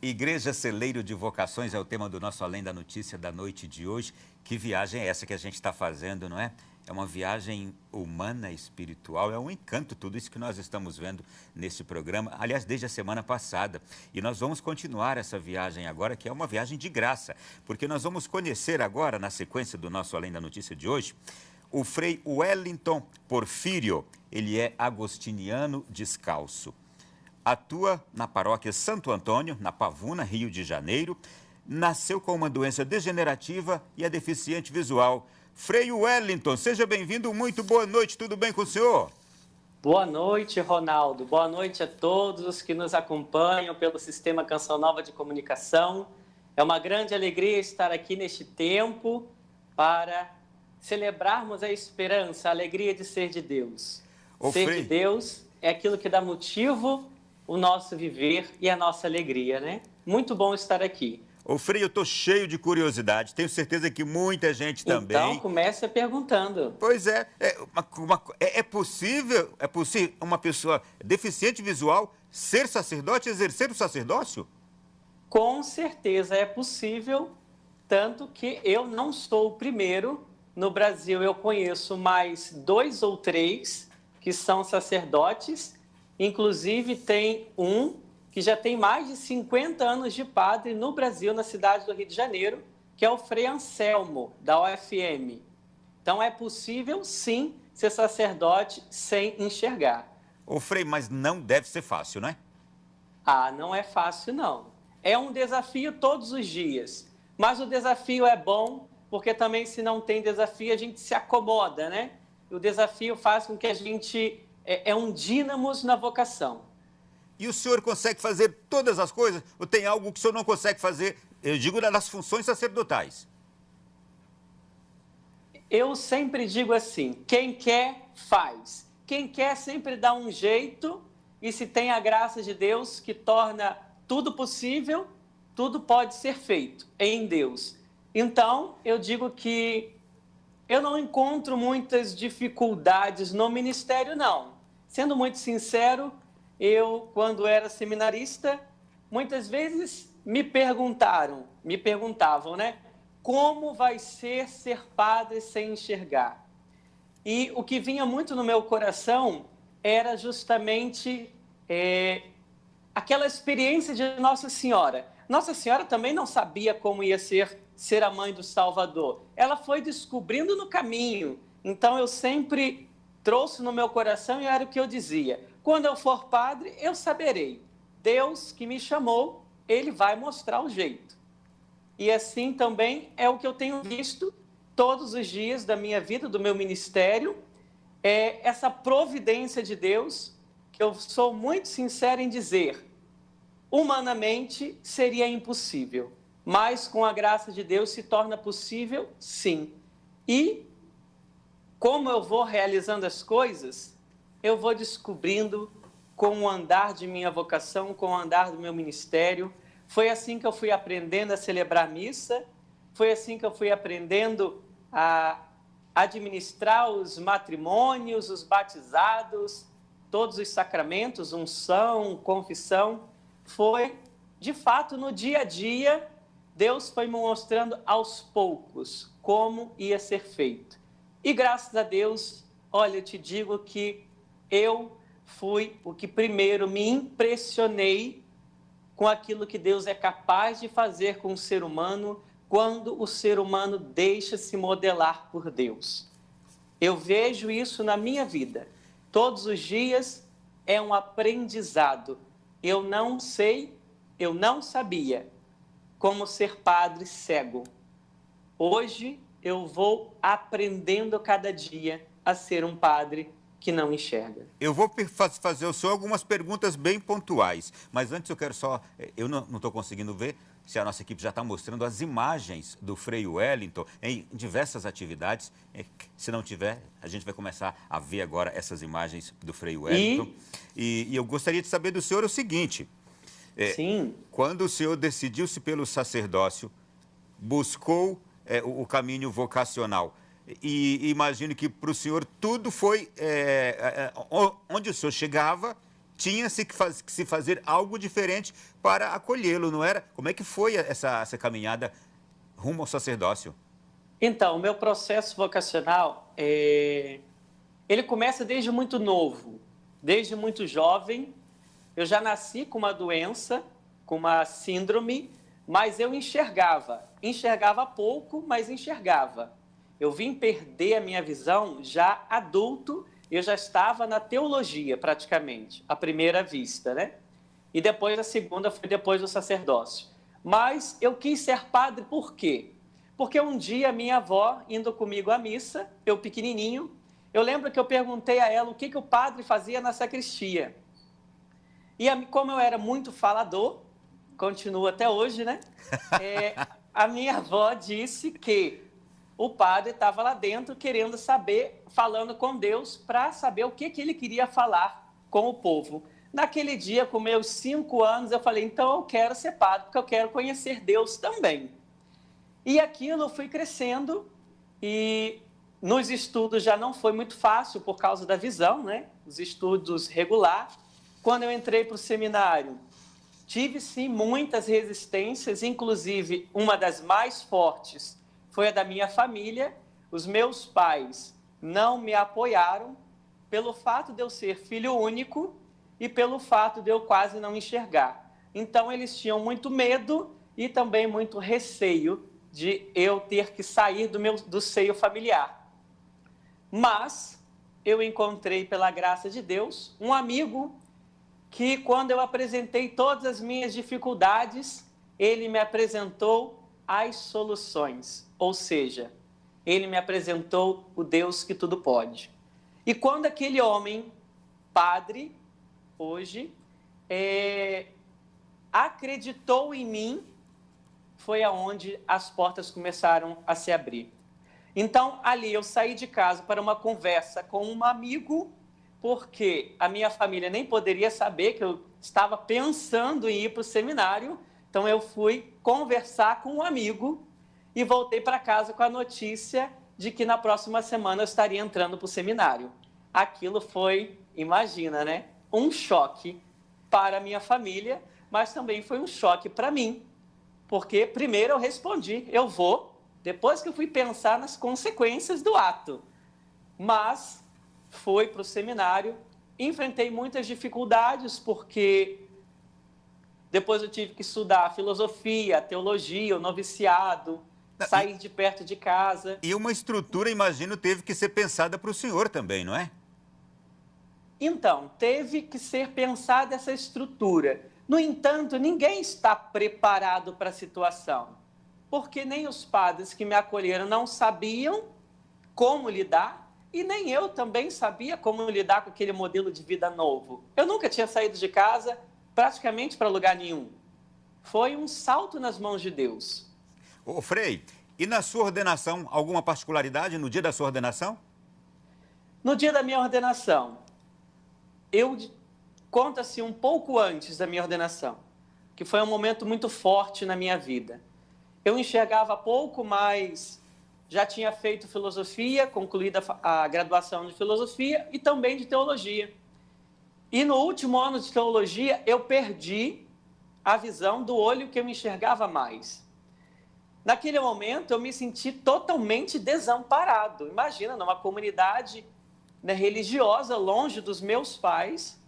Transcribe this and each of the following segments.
Igreja Celeiro de Vocações é o tema do nosso Além da Notícia da noite de hoje. Que viagem é essa que a gente está fazendo, não é? É uma viagem humana, espiritual, é um encanto tudo isso que nós estamos vendo nesse programa, aliás, desde a semana passada. E nós vamos continuar essa viagem agora, que é uma viagem de graça, porque nós vamos conhecer agora, na sequência do nosso Além da Notícia de hoje, o Frei Wellington Porfírio. Ele é agostiniano descalço. Atua na paróquia Santo Antônio, na Pavuna, Rio de Janeiro. Nasceu com uma doença degenerativa e é deficiente visual. Frei Wellington, seja bem-vindo, muito boa noite, tudo bem com o senhor? Boa noite, Ronaldo. Boa noite a todos os que nos acompanham pelo Sistema Canção Nova de Comunicação. É uma grande alegria estar aqui neste tempo para celebrarmos a esperança, a alegria de ser de Deus. Ser de Deus é aquilo que dá motivo o nosso viver e a nossa alegria, né? Muito bom estar aqui. Ô, Frei, eu estou cheio de curiosidade, tenho certeza que muita gente também. Então, comece perguntando. Pois é, é possível uma pessoa deficiente visual ser sacerdote, exercer o sacerdócio? Com certeza é possível, tanto que eu não sou o primeiro. No Brasil eu conheço mais 2 ou 3 que são sacerdotes. Inclusive, tem um que já tem mais de 50 anos de padre no Brasil, na cidade do Rio de Janeiro, que é o Frei Anselmo, da UFM. Então, é possível, sim, ser sacerdote sem enxergar. Ô, Frei, mas não deve ser fácil, né? Ah, não é fácil, não. É um desafio todos os dias. Mas o desafio é bom, porque também, se não tem desafio, a gente se acomoda, né? O desafio faz com que a gente... É um dínamos na vocação. E o senhor consegue fazer todas as coisas? Ou tem algo que o senhor não consegue fazer, eu digo, das funções sacerdotais? Eu sempre digo assim, quem quer, faz. Quem quer sempre dá um jeito, e se tem a graça de Deus que torna tudo possível, tudo pode ser feito em Deus. Então, eu digo que eu não encontro muitas dificuldades no ministério, não. Sendo muito sincero, eu, quando era seminarista, muitas vezes me perguntavam, né? Como vai ser padre sem enxergar? E o que vinha muito no meu coração era justamente aquela experiência de Nossa Senhora. Nossa Senhora também não sabia como ia ser a mãe do Salvador. Ela foi descobrindo no caminho. Então, eu sempre trouxe no meu coração e era o que eu dizia. Quando eu for padre, eu saberei. Deus que me chamou, Ele vai mostrar o jeito. E assim também é o que eu tenho visto todos os dias da minha vida, do meu ministério, é essa providência de Deus, que eu sou muito sincero em dizer, humanamente seria impossível, mas com a graça de Deus se torna possível, sim. E como eu vou realizando as coisas, eu vou descobrindo com o andar de minha vocação, com o andar do meu ministério. Foi assim que eu fui aprendendo a celebrar missa, foi assim que eu fui aprendendo a administrar os matrimônios, os batizados, todos os sacramentos, unção, confissão. Foi, de fato, no dia a dia, Deus foi me mostrando aos poucos como ia ser feito. E graças a Deus, olha, eu te digo que eu fui o que primeiro me impressionei com aquilo que Deus é capaz de fazer com o ser humano quando o ser humano deixa se modelar por Deus. Eu vejo isso na minha vida. Todos os dias é um aprendizado. Eu não sei, eu não sabia como ser padre cego. Hoje eu vou aprendendo cada dia a ser um padre que não enxerga. Eu vou fazer ao senhor algumas perguntas bem pontuais, mas antes eu quero só... Eu não estou conseguindo ver se a nossa equipe já está mostrando as imagens do Frei Wellington em diversas atividades. Se não tiver, a gente vai começar a ver agora essas imagens do Frei Wellington. E eu gostaria de saber do senhor o seguinte. Sim. Quando o senhor decidiu-se pelo sacerdócio, buscou o caminho vocacional, e imagino que para o senhor tudo foi onde o senhor chegava, tinha-se que se fazer algo diferente para acolhê-lo, não era? Como é que foi essa caminhada rumo ao sacerdócio? Então, o meu processo vocacional, ele começa desde muito novo, desde muito jovem. Eu já nasci com uma doença, com uma síndrome, mas eu enxergava pouco, mas enxergava. Eu vim perder a minha visão já adulto, eu já estava na teologia praticamente, à primeira vista, né? E depois a segunda foi depois do sacerdócio. Mas eu quis ser padre por quê? Porque um dia minha avó, indo comigo à missa, eu pequenininho, eu lembro que eu perguntei a ela o que o padre fazia na sacristia. E como eu era muito falador, continuo até hoje, né? A minha avó disse que o padre estava lá dentro querendo saber, falando com Deus, para saber o que ele queria falar com o povo. Naquele dia, com meus 5 anos, eu falei, então eu quero ser padre, porque eu quero conhecer Deus também. E aquilo eu fui crescendo e nos estudos já não foi muito fácil por causa da visão, né? Os estudos regular. Quando eu entrei para o seminário, tive sim muitas resistências, inclusive uma das mais fortes foi a da minha família. Os meus pais não me apoiaram pelo fato de eu ser filho único e pelo fato de eu quase não enxergar. Então eles tinham muito medo e também muito receio de eu ter que sair do seio familiar. Mas eu encontrei, pela graça de Deus, um amigo que, quando eu apresentei todas as minhas dificuldades, ele me apresentou as soluções. Ou seja, ele me apresentou o Deus que tudo pode. E quando aquele homem, padre, hoje, acreditou em mim, foi aonde as portas começaram a se abrir. Então, ali eu saí de casa para uma conversa com um amigo, porque a minha família nem poderia saber que eu estava pensando em ir para o seminário. Então, eu fui conversar com um amigo e voltei para casa com a notícia de que na próxima semana eu estaria entrando para o seminário. Aquilo foi, imagina, né? Um choque para a minha família, mas também foi um choque para mim, porque primeiro eu respondi, eu vou, depois que eu fui pensar nas consequências do ato. Mas fui para o seminário, enfrentei muitas dificuldades, porque depois eu tive que estudar filosofia, teologia, o noviciado, sair de perto de casa. E uma estrutura, imagino, teve que ser pensada para o senhor também, não é? Então, teve que ser pensada essa estrutura. No entanto, ninguém está preparado para a situação, porque nem os padres que me acolheram não sabiam como lidar, e nem eu também sabia como lidar com aquele modelo de vida novo. Eu nunca tinha saído de casa praticamente para lugar nenhum. Foi um salto nas mãos de Deus. Ô, Frei, e na sua ordenação, alguma particularidade no dia da sua ordenação? No dia da minha ordenação, conta-se um pouco antes da minha ordenação, que foi um momento muito forte na minha vida. Eu enxergava pouco, mas já tinha feito filosofia, concluída a graduação de filosofia e também de teologia. E no último ano de teologia, eu perdi a visão do olho que eu enxergava mais. Naquele momento, eu me senti totalmente desamparado. Imagina, numa comunidade, né, religiosa, longe dos meus pais,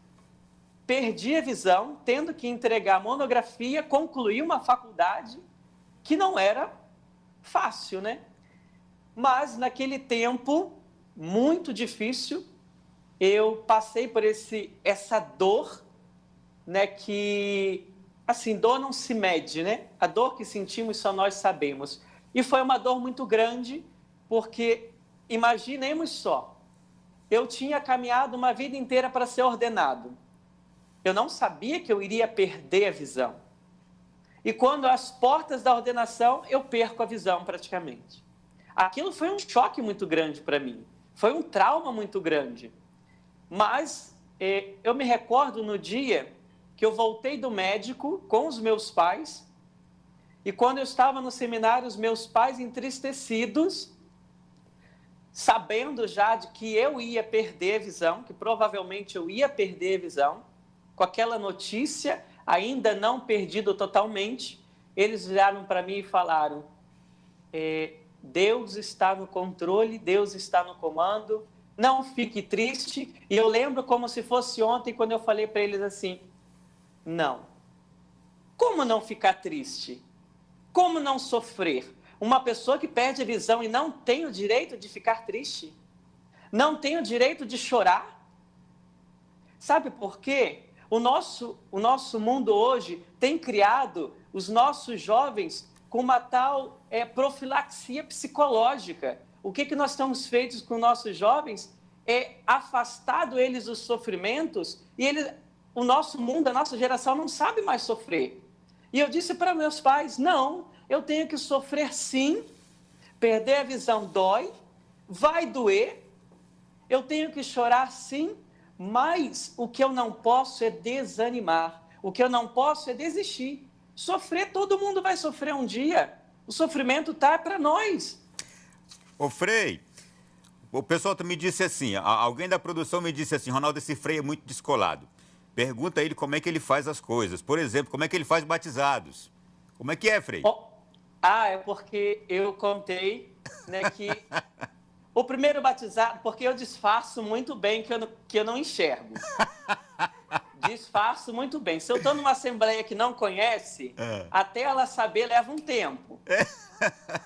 perdi a visão, tendo que entregar monografia, concluir uma faculdade que não era fácil, né? Mas, naquele tempo, muito difícil, eu passei por essa dor, né, que, assim, dor não se mede, né? A dor que sentimos só nós sabemos. E foi uma dor muito grande, porque, imaginemos só, eu tinha caminhado uma vida inteira para ser ordenado. Eu não sabia que eu iria perder a visão. E quando as portas da ordenação, eu perco a visão praticamente. Aquilo foi um choque muito grande para mim. Foi um trauma muito grande. Mas eu me recordo no dia que eu voltei do médico com os meus pais. E quando eu estava no seminário, os meus pais entristecidos, sabendo já de que eu ia perder a visão, que provavelmente eu ia perder a visão, com aquela notícia, ainda não perdido totalmente, eles viraram para mim e falaram, Deus está no controle, Deus está no comando, não fique triste. E eu lembro como se fosse ontem, quando eu falei para eles assim, não. Como não ficar triste? Como não sofrer? Uma pessoa que perde a visão e não tem o direito de ficar triste? Não tem o direito de chorar? Sabe por quê? O nosso mundo hoje tem criado os nossos jovens com uma tal profilaxia psicológica. O que nós estamos feitos com nossos jovens é afastado eles dos sofrimentos e o nosso mundo, a nossa geração não sabe mais sofrer. E eu disse para meus pais, não, eu tenho que sofrer sim, perder a visão dói, vai doer, eu tenho que chorar sim, mas o que eu não posso é desanimar, o que eu não posso é desistir. Sofrer, todo mundo vai sofrer um dia, o sofrimento está para nós. Ô Frei, o pessoal me disse assim, alguém da produção me disse assim, Ronaldo, esse Frei é muito descolado. Pergunta a ele como é que ele faz as coisas. Por exemplo, como é que ele faz batizados? Como é que é, Frei? É porque eu contei, né, que o primeiro batizado, porque eu disfarço muito bem que eu não enxergo. Disfarço muito bem. Se eu estou numa assembleia que não conhece, até ela saber leva um tempo.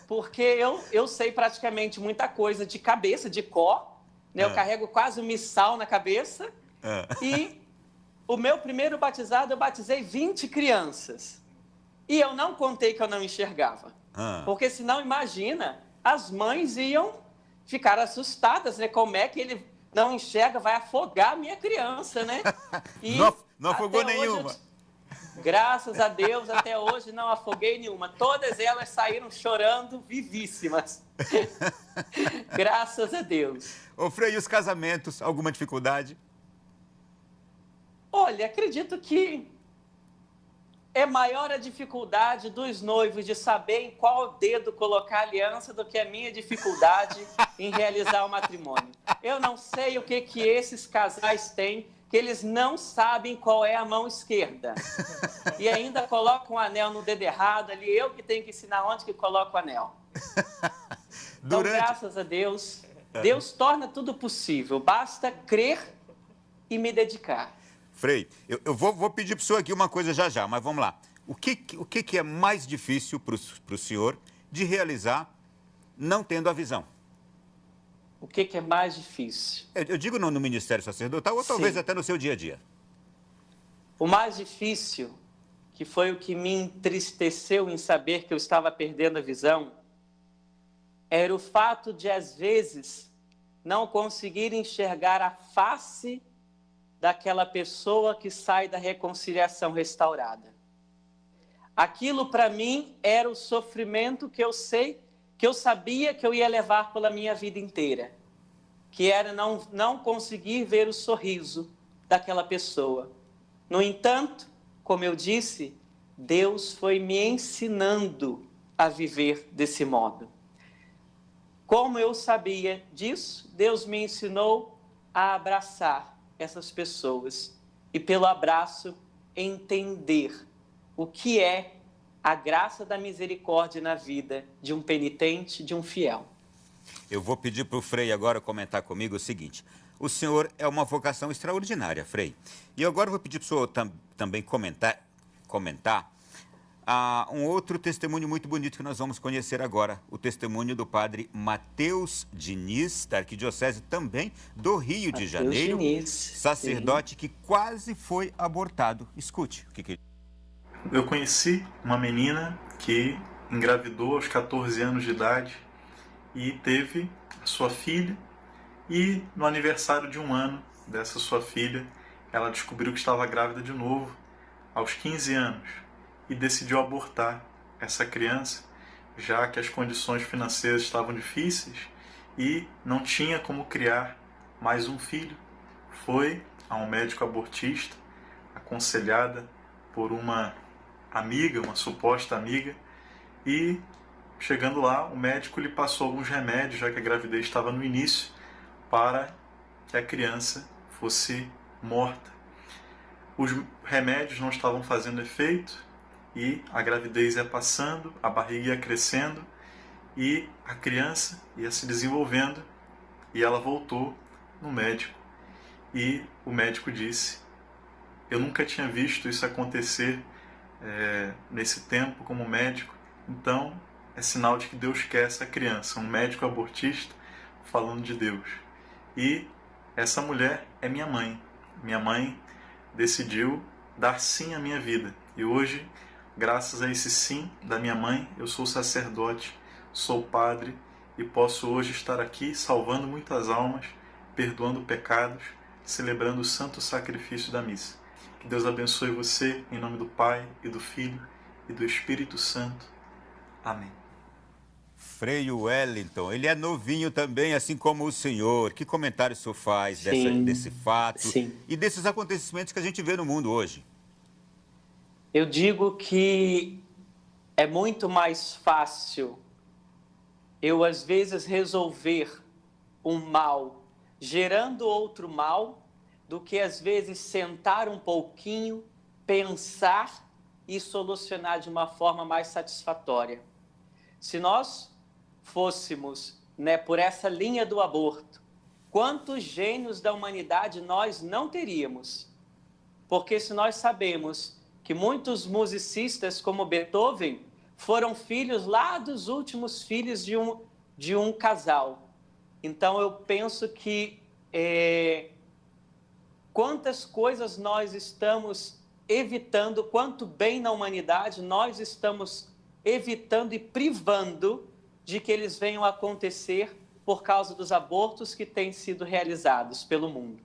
Porque eu sei praticamente muita coisa de cabeça, de cor. Né? Eu carrego quase um missal na cabeça. E o meu primeiro batizado, eu batizei 20 crianças. E eu não contei que eu não enxergava. Porque senão, imagina, as mães iam ficar assustadas, né? Como é que ele não enxerga, vai afogar a minha criança, né? E não afogou nenhuma. Graças a Deus, até hoje não afoguei nenhuma. Todas elas saíram chorando vivíssimas. Graças a Deus. Ô Frei, e os casamentos, alguma dificuldade? Olha, acredito que é maior a dificuldade dos noivos de saber em qual dedo colocar a aliança do que a minha dificuldade em realizar o matrimônio. Eu não sei o que esses casais têm, que eles não sabem qual é a mão esquerda. E ainda colocam o anel no dedo errado ali, eu que tenho que ensinar onde que coloca o anel. Então, graças a Deus, Deus torna tudo possível. Basta crer e me dedicar. Frei, eu vou pedir para o senhor aqui uma coisa já, mas vamos lá. O que é mais difícil para o senhor de realizar não tendo a visão? O que é mais difícil? Eu digo no ministério sacerdotal ou talvez até no seu dia a dia. O mais difícil, que foi o que me entristeceu em saber que eu estava perdendo a visão, era o fato de, às vezes, não conseguir enxergar a face daquela pessoa que sai da reconciliação restaurada. Aquilo, para mim, era o sofrimento que eu sabia que eu ia levar pela minha vida inteira, que era não conseguir ver o sorriso daquela pessoa. No entanto, como eu disse, Deus foi me ensinando a viver desse modo. Como eu sabia disso, Deus me ensinou a abraçar essas pessoas e, pelo abraço, entender o que é a graça da misericórdia na vida de um penitente, de um fiel. Eu vou pedir para o Frei agora comentar comigo o seguinte. O senhor é uma vocação extraordinária, Frei. E agora eu vou pedir para o senhor também comentar um outro testemunho muito bonito que nós vamos conhecer agora. O testemunho do padre Mateus Diniz, da Arquidiocese também do Rio de Janeiro. Diniz, sacerdote que quase foi abortado. Escute o que Eu conheci uma menina que engravidou aos 14 anos de idade e teve a sua filha, e no aniversário de 1 ano dessa sua filha, ela descobriu que estava grávida de novo aos 15 anos e decidiu abortar essa criança, já que as condições financeiras estavam difíceis e não tinha como criar mais um filho. Foi a um médico abortista, aconselhada por uma amiga, uma suposta amiga, e chegando lá, o médico lhe passou alguns remédios, já que a gravidez estava no início, para que a criança fosse morta. os remédios não estavam fazendo efeito e a gravidez ia passando, a barriga ia crescendo e a criança ia se desenvolvendo, e ela voltou no médico e o médico disse: eu nunca tinha visto isso acontecer nesse tempo como médico, então é sinal de que Deus quer essa criança. Um médico abortista falando de Deus. E essa mulher é minha mãe. Minha mãe decidiu dar sim à minha vida. E hoje, graças a esse sim da minha mãe, eu sou sacerdote, sou padre e posso hoje estar aqui salvando muitas almas, perdoando pecados, celebrando o santo sacrifício da missa. Que Deus abençoe você, em nome do Pai, e do Filho, e do Espírito Santo. Amém. Frei Wellington, ele é novinho também, assim como o senhor. Que comentário o senhor faz desse fato e desses acontecimentos que a gente vê no mundo hoje? Eu digo que é muito mais fácil eu, às vezes, resolver um mal gerando outro mal do que, às vezes, sentar um pouquinho, pensar e solucionar de uma forma mais satisfatória. Se nós fôssemos, por essa linha do aborto, quantos gênios da humanidade nós não teríamos? Porque se nós sabemos que muitos musicistas como Beethoven foram filhos lá dos últimos filhos de um casal. Então eu penso que quantas coisas nós estamos evitando, quanto bem na humanidade nós estamos evitando e privando de que eles venham a acontecer por causa dos abortos que têm sido realizados pelo mundo.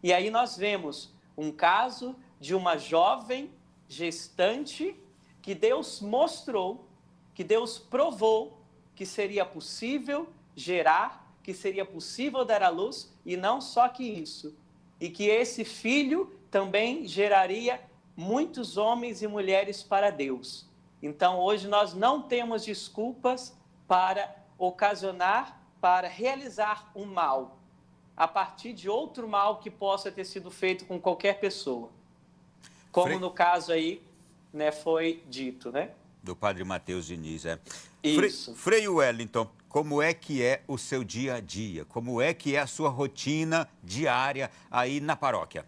E aí nós vemos um caso de uma jovem gestante que Deus mostrou, que Deus provou que seria possível gerar, que seria possível dar à luz, e não só que isso, e que esse filho também geraria muitos homens e mulheres para Deus. Então, hoje nós não temos desculpas para ocasionar, para realizar um mal, a partir de outro mal que possa ter sido feito com qualquer pessoa. Como no caso aí, foi dito, Do padre Mateus Diniz, Isso. Frei Wellington, como é que é o seu dia a dia? Como é que é a sua rotina diária aí na paróquia?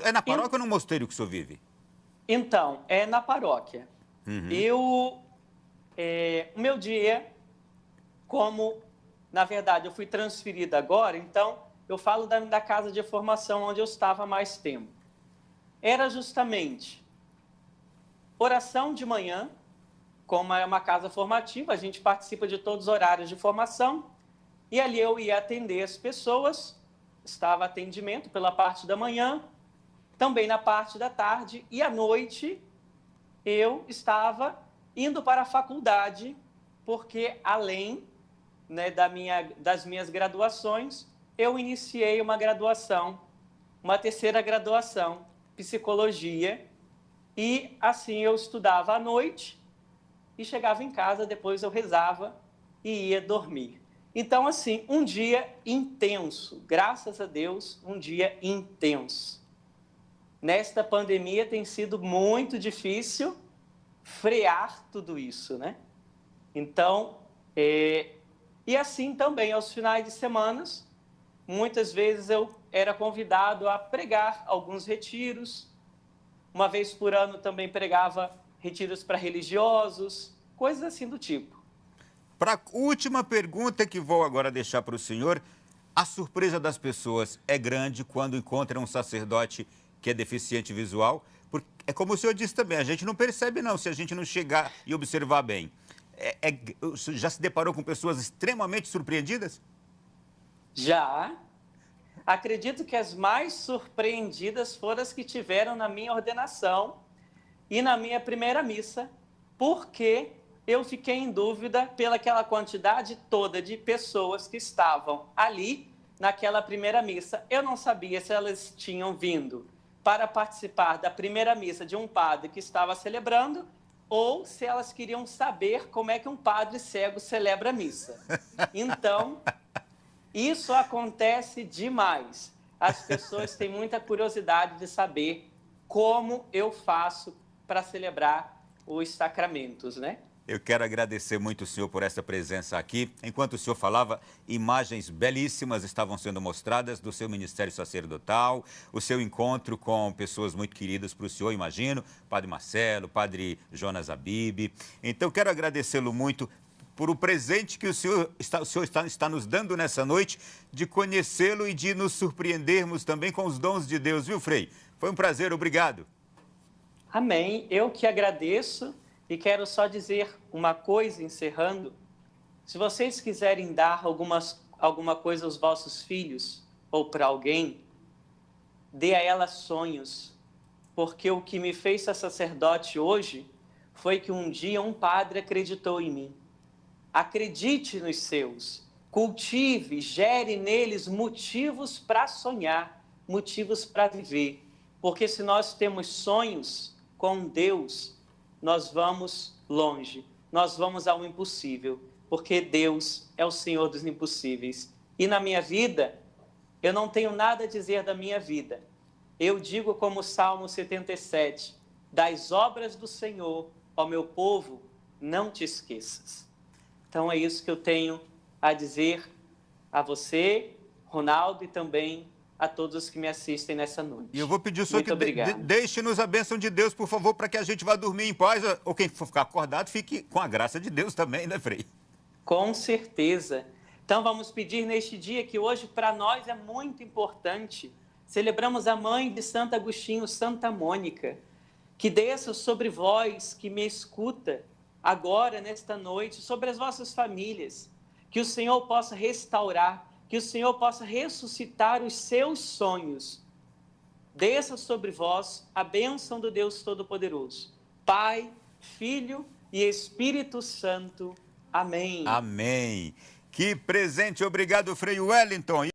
É na paróquia ou no mosteiro que o senhor vive? Então, é na paróquia. Uhum. O meu dia, como, na verdade, eu fui transferida agora, então eu falo da casa de formação onde eu estava há mais tempo. Era justamente oração de manhã, como é uma casa formativa, a gente participa de todos os horários de formação, e ali eu ia atender as pessoas, estava atendimento pela parte da manhã, também na parte da tarde, e à noite eu estava indo para a faculdade, porque além das minhas graduações, eu iniciei uma graduação, uma terceira graduação, psicologia, e assim eu estudava à noite e chegava em casa, depois eu rezava e ia dormir. Então, assim, um dia intenso, graças a Deus, um dia intenso. Nesta pandemia tem sido muito difícil frear tudo isso, Então, e assim também, aos finais de semana, muitas vezes eu era convidado a pregar alguns retiros. Uma vez por ano também pregava retiros para religiosos, coisas assim do tipo. Para a última pergunta que vou agora deixar para o senhor, a surpresa das pessoas é grande quando encontram um sacerdote que é deficiente visual? Porque é como o senhor disse também, a gente não percebe não, se a gente não chegar e observar bem. Já se deparou com pessoas extremamente surpreendidas? Já. Acredito que as mais surpreendidas foram as que tiveram na minha ordenação e na minha primeira missa, porque eu fiquei em dúvida pelaquela quantidade toda de pessoas que estavam ali naquela primeira missa. Eu não sabia se elas tinham vindo para participar da primeira missa de um padre que estava celebrando ou se elas queriam saber como é que um padre cego celebra a missa. Então, isso acontece demais. As pessoas têm muita curiosidade de saber como eu faço para celebrar os sacramentos, né? Eu quero agradecer muito o senhor por essa presença aqui. Enquanto o senhor falava, imagens belíssimas estavam sendo mostradas do seu ministério sacerdotal, o seu encontro com pessoas muito queridas para o senhor, imagino, Padre Marcelo, Padre Jonas Abib. Então, quero agradecê-lo muito por o presente que o senhor está nos dando nessa noite, de conhecê-lo e de nos surpreendermos também com os dons de Deus, viu, Frei? Foi um prazer, obrigado. Amém. Eu que agradeço. E quero só dizer uma coisa, encerrando. Se vocês quiserem dar alguma coisa aos vossos filhos ou para alguém, dê a ela sonhos. Porque o que me fez ser sacerdote hoje foi que um dia um padre acreditou em mim. Acredite nos seus. Cultive, gere neles motivos para sonhar, motivos para viver. Porque se nós temos sonhos com Deus, nós vamos longe, nós vamos ao impossível, porque Deus é o Senhor dos impossíveis. E na minha vida, eu não tenho nada a dizer da minha vida. Eu digo como o Salmo 77, das obras do Senhor, ó meu povo, não te esqueças. Então é isso que eu tenho a dizer a você, Ronaldo, e também a todos os que me assistem nessa noite. E eu vou pedir ao senhor que deixe-nos a bênção de Deus, por favor, para que a gente vá dormir em paz, ou quem for ficar acordado, fique com a graça de Deus também, né, Frei? Com certeza. Então vamos pedir neste dia, que hoje para nós é muito importante, celebramos a mãe de Santo Agostinho, Santa Mônica, que desça sobre vós, que me escuta agora, nesta noite, sobre as vossas famílias, que o Senhor possa restaurar, que o Senhor possa ressuscitar os seus sonhos. Desça sobre vós a bênção do Deus Todo-Poderoso, Pai, Filho e Espírito Santo. Amém. Amém. Que presente. Obrigado, Frei Wellington.